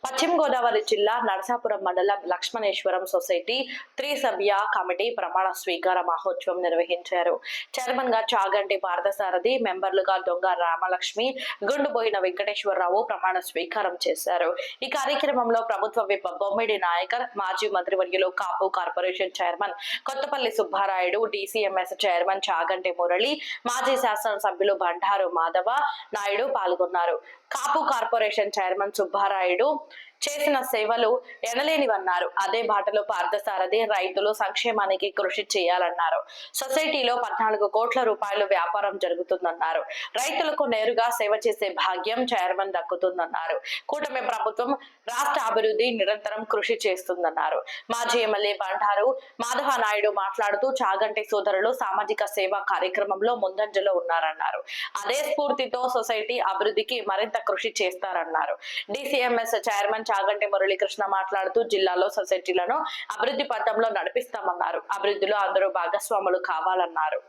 పశ్చిమ గోదావరి జిల్లా నరసాపురం మండలం లక్ష్మణేశ్వరం సొసైటీ త్రిసభ్య కమిటీ ప్రమాణ స్వీకార మహోత్సవం నిర్వహించారు. చైర్మన్ గా చాగంటి పార్థసారథి, మెంబర్లుగా దొంగ రామలక్ష్మి, గుండుబోయిన వెంకటేశ్వరరావు ప్రమాణ స్వీకారం చేశారు. ఈ కార్యక్రమంలో ప్రభుత్వ విప్ బొమ్మిడి నాయకర్, మాజీ మంత్రివర్యులు Kapu corporation chairman Kothapalli Subbarayudu, DCMS chairman Chaganti Murali, మాజీ శాసనసభ్యులు బండారు మాధవ నాయుడు పాల్గొన్నారు. కాపు కార్పొరేషన్ చైర్మన్ సుబ్బారాయుడు చేసిన సేవలు ఎనలేనివన్నారు. అదే బాటలో పార్థసారథి రైతులు సంక్షేమానికి కృషి చేయాలన్నారు. సొసైటీలో 14 కోట్ల రూపాయలు వ్యాపారం జరుగుతుందన్నారు. రైతులకు నేరుగా సేవ చేసే భాగ్యం చైర్మన్ దక్కుతుందన్నారు. కూటమి ప్రభుత్వం రాష్ట్ర అభివృద్ధి నిరంతరం కృషి చేస్తుందన్నారు. మాజీ ఎమ్మెల్యే బండారు మాధవ నాయుడు మాట్లాడుతూ చాగంటి సోదరులు సామాజిక సేవా కార్యక్రమంలో ముందంజలో ఉన్నారన్నారు. అదే స్ఫూర్తితో సొసైటీ అభివృద్ధికి మరింత కృషి చేస్తారన్నారు. డీసీఎంఎస్ చైర్మన్ చాగంటి మురళీకృష్ణ మాట్లాడుతూ జిల్లాలో సొసైటీలను అభివృద్ధి పథంలో నడిపిస్తామన్నారు. అభివృద్ధిలో అందరూ భాగస్వాములు కావాలన్నారు.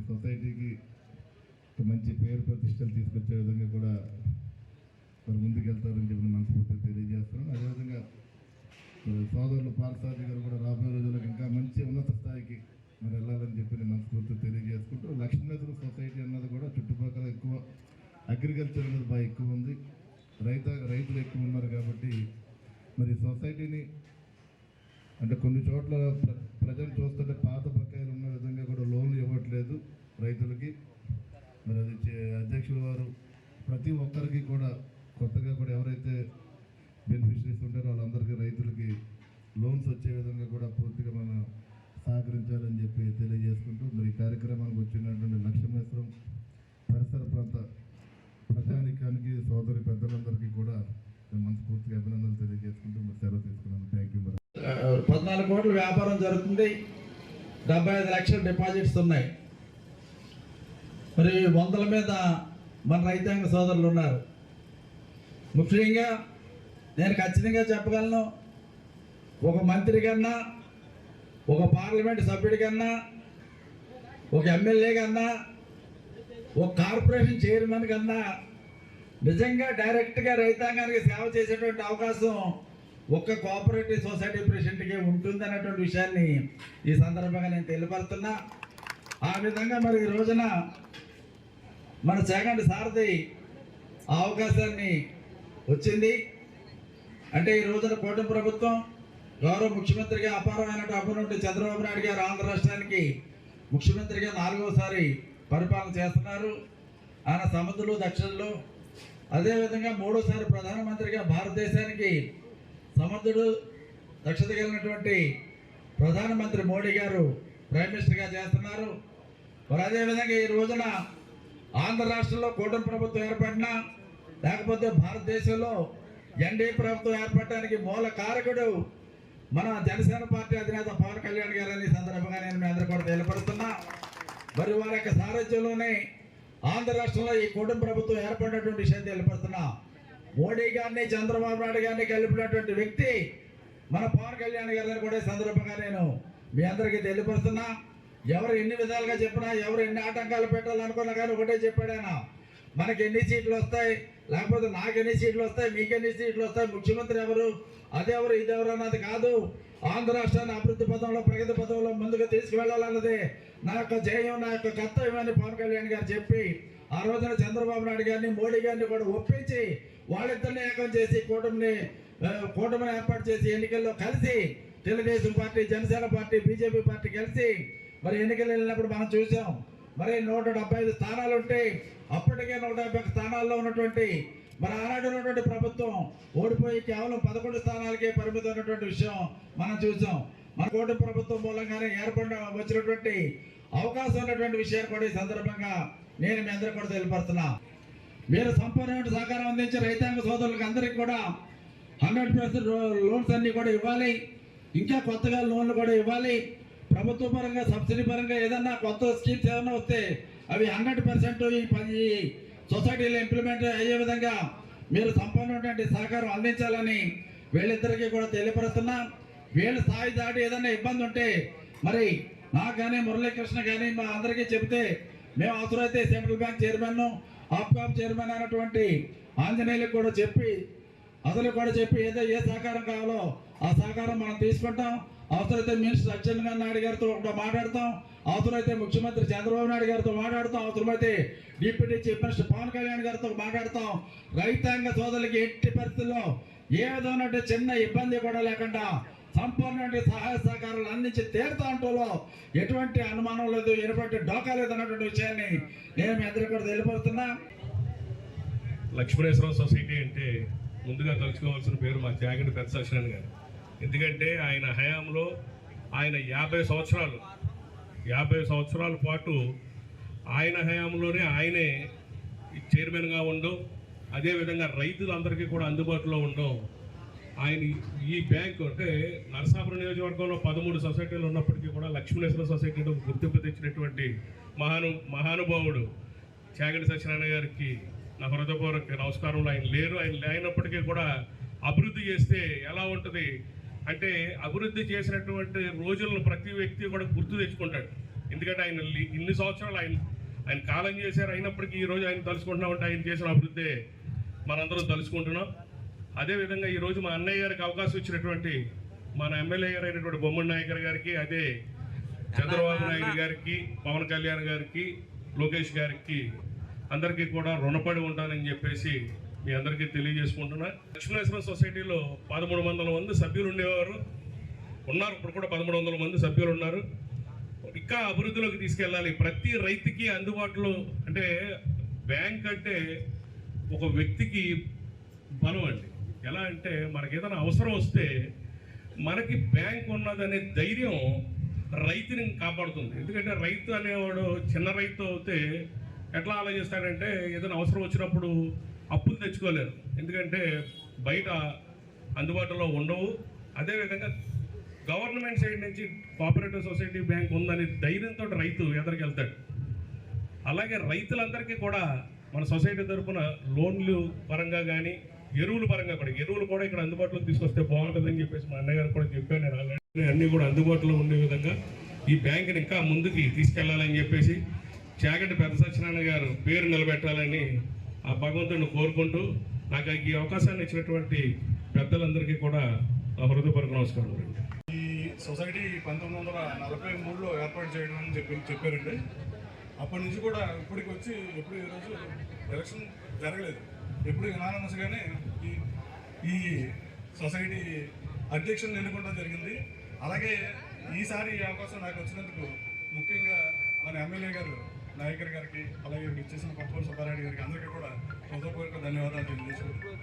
సొసైటీకి మంచి పేరు ప్రతిష్టలు తీసుకొచ్చే విధంగా కూడా మరి ముందుకెళ్తారని చెప్పి మనస్ఫూర్తిగా తెలియజేస్తున్నాం. అదేవిధంగా సోదరులు పార్థసారథి గారు కూడా రాబోయే రోజులకు ఇంకా మంచి ఉన్నత స్థాయికి మరి వెళ్ళాలని చెప్పి మనస్ఫూర్తిగా తెలియజేసుకుంటూ లక్ష్మీనగర్ సొసైటీ అన్నది కూడా చుట్టుపక్కల ఎక్కువ అగ్రికల్చర్ అనేది బాగా ఎక్కువ ఉంది, రైతులు ఎక్కువ ఉన్నారు. కాబట్టి మరి సొసైటీని అంటే కొన్ని చోట్ల ప్రజలు చూస్తుంటే పాత బకాయిలు ఉన్న విధంగా కూడా లోన్లు ఇవ్వట్లేదు రైతులకి. మరి అది అధ్యక్షుల వారు ప్రతి ఒక్కరికి కూడా కొత్తగా కూడా ఎవరైతే బెనిఫిషరీస్ ఉంటారో వాళ్ళందరికీ రైతులకి లోన్స్ వచ్చే విధంగా కూడా పూర్తిగా మనం సహకరించాలని చెప్పి తెలియజేసుకుంటూ మరి ఈ కార్యక్రమానికి వచ్చినటువంటి లక్ష్మణేశ్వరం పరిసర ప్రాంత ప్రజానికానికి సోదరి పెద్దలందరికీ కూడా మనస్ఫూర్తిగా అభినందనలు తెలియజేసుకుంటూ మీరు సెలవు తీసుకున్నాను. Thank you. 14 కోట్ల వ్యాపారం జరుగుతుంది, 75 లక్షల డిపాజిట్స్ ఉన్నాయి. మరి వందల మీద మన రైతాంగ సోదరులు ఉన్నారు. ముఖ్యంగా నేను ఖచ్చితంగా చెప్పగలను, ఒక మంత్రి కన్నా, ఒక పార్లమెంట్ సభ్యుడి కన్నా, ఒక ఎమ్మెల్యే కన్నా, ఒక కార్పొరేషన్ చైర్మన్ కన్నా నిజంగా డైరెక్ట్గా రైతాంగానికి సేవ చేసేటువంటి అవకాశం ఒక్క కోఆపరేటివ్ సొసైటీ ప్రెసిడెంట్కి ఉంటుంది అనేటువంటి విషయాన్ని ఈ సందర్భంగా నేను తెలియపరుస్తున్నా. ఆ విధంగా మరి ఈ రోజున మన చాగంటి సారథి ఆ అవకాశాన్ని వచ్చింది. అంటే ఈ రోజున కూటమి ప్రభుత్వం గౌరవ ముఖ్యమంత్రిగా అపారమైన అభివృద్ధి చంద్రబాబు నాయుడు గారు ఆంధ్ర రాష్ట్రానికి ముఖ్యమంత్రిగా 4వసారి పరిపాలన చేస్తున్నారు. ఆయన సమర్థులు, దక్షతలు. అదేవిధంగా 3వసారి ప్రధానమంత్రిగా భారతదేశానికి సమర్థుడు, దక్షత కలిగినటువంటి ప్రధానమంత్రి మోడీ గారు ప్రైమ్ మినిస్టర్గా చేస్తున్నారు. మరి అదేవిధంగా ఈ రోజున ఆంధ్ర రాష్ట్రంలో కూటమి ప్రభుత్వం ఏర్పడినా, లేకపోతే భారతదేశంలో ఎన్డీఏ ప్రభుత్వం ఏర్పడటానికి మూల కారకుడు మన జనసేన పార్టీ అధినేత పవన్ కళ్యాణ్ గారని సందర్భంగా నేను మీ అందరూ కూడా తెలియపరుస్తున్నా. మరి వారి యొక్క సారథ్యంలోనే ఆంధ్ర రాష్ట్రంలో ఈ కూటమి ప్రభుత్వం ఏర్పడినటువంటి విషయం తెలియపరుస్తున్నా. మోడీ గారిని, చంద్రబాబు నాయుడు గారిని కలిపినటువంటి వ్యక్తి మన పవన్ కళ్యాణ్ గారిని కూడా ఈ సందర్భంగా నేను మీ అందరికీ తెలియపరుస్తున్నా. ఎవరు ఎన్ని విధాలుగా చెప్పినా, ఎవరు ఎన్ని ఆటంకాలు పెట్టాలనుకున్నా కానీ ఒకటే చెప్పాడైనా, మనకి ఎన్ని సీట్లు వస్తాయి, లేకపోతే నాకు ఎన్ని సీట్లు వస్తాయి, మీకు ఎన్ని సీట్లు వస్తాయి, ముఖ్యమంత్రి ఎవరు, అదెవరు, ఇదెవరు అన్నది కాదు. ఆంధ్ర రాష్ట్రాన్ని అభివృద్ధి పథంలో, ప్రగతి పథంలో ముందుకు తీసుకువెళ్లాలన్నదే నా యొక్క జయం, నా యొక్క కర్తవ్యం అని పవన్ కళ్యాణ్ గారు చెప్పి ఆ రోజున చంద్రబాబు నాయుడు గారిని, మోడీ గారిని కూడా ఒప్పించి వాళ్ళిద్దరిని ఏకం చేసి కూటమిని ఏర్పాటు చేసి ఎన్నికల్లో కలిసి Telugu Desam party, Janasena party, BJP party కలిసి మరి ఎన్నికలు వెళ్ళినప్పుడు మనం చూసాం. మరి 175 స్థానాలు ఉంటే అప్పటికే 150 స్థానాల్లో ఉన్నటువంటి మరి ఆనాడు ఉన్నటువంటి ప్రభుత్వం ఓడిపోయి కేవలం 11 స్థానాలకే పరిమితమైనటువంటి విషయం మనం చూసాం. మన కూటమి ప్రభుత్వం మూలంగానే వచ్చినటువంటి అవకాశం ఉన్నటువంటి విషయాన్ని కూడా ఈ సందర్భంగా నేను మీ అందరికీ కూడా తెలియపరుస్తున్నా. మీరు సంపూర్ణమైన సహకారం అందించే రైతాంగ సోదరులకు అందరికీ కూడా 100% లోన్స్ అన్ని కూడా ఇవ్వాలి. ఇంకా కొత్తగా లోన్లు కూడా ఇవ్వాలి. ప్రభుత్వ పరంగా, సబ్సిడీ పరంగా ఏదన్నా కొత్త స్కీమ్స్ ఏదైనా వస్తే అవి 100% ఈ సొసైటీలో ఇంప్లిమెంట్ అయ్యే విధంగా మీరు సంపూర్ణమైనటువంటి సహకారం అందించాలని వీళ్ళిద్దరికీ కూడా తెలియపరుస్తున్నా. వీళ్ళ స్థాయి దాటి ఏదైనా ఇబ్బంది ఉంటే మరి నాకు కానీ, మురళీకృష్ణ కానీ మా అందరికీ చెబితే మేము అవసరమైతే central bank chairman, APCOF chairman అయినటువంటి ఆంజనేయులకు కూడా చెప్పి అతను కూడా చెప్పి ఏ సహకారం కావాలో ఆ సహకారం మనం తీసుకుంటాం. అవసరమైతే మినిస్టర్ అచ్చెన్నాయుడు నాయుడు గారితో కూడా మాట్లాడతాం, అవసరమైతే ముఖ్యమంత్రి చంద్రబాబు నాయుడు గారితో మాట్లాడతాం, అవసరమైతే deputy chief minister Pawan Kalyan గారితో మాట్లాడతాం. రైతాంగ సోదరులకి ఎట్టి పరిస్థితుల్లో ఏ విధమైన చిన్న ఇబ్బంది కూడా లేకుండా సంపూర్ణ సహాయ సహకారాలు అందించి తీరుతా అంటూలో ఎటువంటి అనుమానం లేదు, ఎటువంటి డోకా లేదు అన్నటువంటి విషయాన్ని నేను మీ అందరికీ కూడా తెలియపరుస్తున్నా. లక్ష్మణేశ్వరం సొసైటీ అంటే ముందుగా తలుచుకోవాల్సిన పేరు మా చాగంటి పెద్ద సత్యనారాయణ గారు. ఎందుకంటే ఆయన హయాంలో ఆయన 50 సంవత్సరాల పాటు ఆయన హయాంలోనే ఆయనే చైర్మన్గా ఉండడం, అదేవిధంగా రైతులందరికీ కూడా అందుబాటులో ఉండడం. ఆయన ఈ బ్యాంకు అంటే నరసాపురం నియోజకవర్గంలో 13 సొసైటీలు ఉన్నప్పటికీ కూడా లక్ష్మణేశ్వర సొసైటీలో గుర్తింపు తెచ్చినటువంటి మహానుభావుడు చాగంటి సత్యనారాయణ గారికి నా హృదయపూర్వక నమస్కారంలో. ఆయన లేరు, ఆయన లేనప్పటికీ కూడా అభివృద్ధి చేస్తే ఎలా ఉంటుంది అంటే అభివృద్ధి చేసినటువంటి రోజులను ప్రతి వ్యక్తి కూడా గుర్తు తెచ్చుకుంటాడు. ఎందుకంటే ఆయన ఇన్ని సంవత్సరాలు ఆయన కాలం చేశారు, అయినప్పటికీ ఈరోజు ఆయన తలుచుకుంటున్నామంటే ఆయన చేసిన అభివృద్ధి మనందరం తలుచుకుంటున్నాం. అదేవిధంగా ఈరోజు మా అన్నయ్య గారికి అవకాశం ఇచ్చినటువంటి మన ఎమ్మెల్యే గారు అయినటువంటి బొమ్మడి నాయకర్ గారికి, అదే చంద్రబాబు నాయుడు గారికి, పవన్ కళ్యాణ్ గారికి, లోకేష్ గారికి అందరికీ కూడా రుణపడి ఉంటానని చెప్పేసి మీ అందరికీ తెలియజేసుకుంటున్నా. లక్ష్మణేశ్వరం సొసైటీలో 1300 మంది సభ్యులు ఉన్నారు. ఇప్పుడు కూడా 1300 మంది సభ్యులు ఉన్నారు. ఇంకా అభివృద్ధిలోకి తీసుకెళ్ళాలి. ప్రతి రైతుకి అందుబాటులో అంటే బ్యాంక్ అంటే ఒక వ్యక్తికి బలం అండి. ఎలా అంటే మనకి ఏదైనా అవసరం వస్తే మనకి బ్యాంక్ ఉన్నదనే ధైర్యం రైతుని కాపాడుతుంది. ఎందుకంటే రైతు అనేవాడు చిన్న రైతు అయితే ఎట్లా ఆలోచిస్తాడంటే ఏదైనా అవసరం వచ్చినప్పుడు అప్పులు తెచ్చుకోలేరు, ఎందుకంటే బయట అందుబాటులో ఉండవు. అదేవిధంగా గవర్నమెంట్ సైడ్ నుంచి కోఆపరేటివ్ సొసైటీ బ్యాంక్ ఉందని ధైర్యంతో రైతు ఎదురుకి వెళ్తాడు. అలాగే రైతులందరికీ కూడా మన సొసైటీ తరఫున లోన్లు పరంగా కానీ ఎరువుల పరంగా కూడా ఇక్కడ అందుబాటులోకి తీసుకొస్తే బాగుంటుందని చెప్పేసి మా అన్నయ్య గారు కూడా చెప్పాను. నేను ఆల్రెడీ అన్నీ కూడా అందుబాటులో ఉండే విధంగా ఈ బ్యాంకుని ఇంకా ముందుకి తీసుకెళ్లాలని చెప్పేసి చాగంటి పెద్ద సత్యనారాయణ గారు పేరు నిలబెట్టాలని ఆ భగవంతుడిని కోరుకుంటూ నాకు ఈ అవకాశాన్ని ఇచ్చినటువంటి పెద్దలందరికీ కూడా నా హృదయపూర్వక నమస్కారం. ఈ సొసైటీ 1943లో ఏర్పాటు చేయడం అని చెప్పారండి. అప్పటి నుంచి కూడా ఇప్పటికి వచ్చి ఎప్పుడు ఈరోజు ఎలక్షన్ జరగలేదు. ఎప్పుడు యునానిమస్గానే ఈ సొసైటీ అధ్యక్షులను ఎన్నుకోవడం జరిగింది. అలాగే ఈసారి ఈ అవకాశం నాకు వచ్చినందుకు ముఖ్యంగా మన ఎమ్మెల్యే గారు నాయకర్ గారికి, అలాగే ఇచ్చేసిన కొత్తపల్లి సుబ్బారెడ్డి గారికి అందరికీ కూడా హృదయపూర్వక ధన్యవాదాలు తెలియజేసుకుంటున్నాను.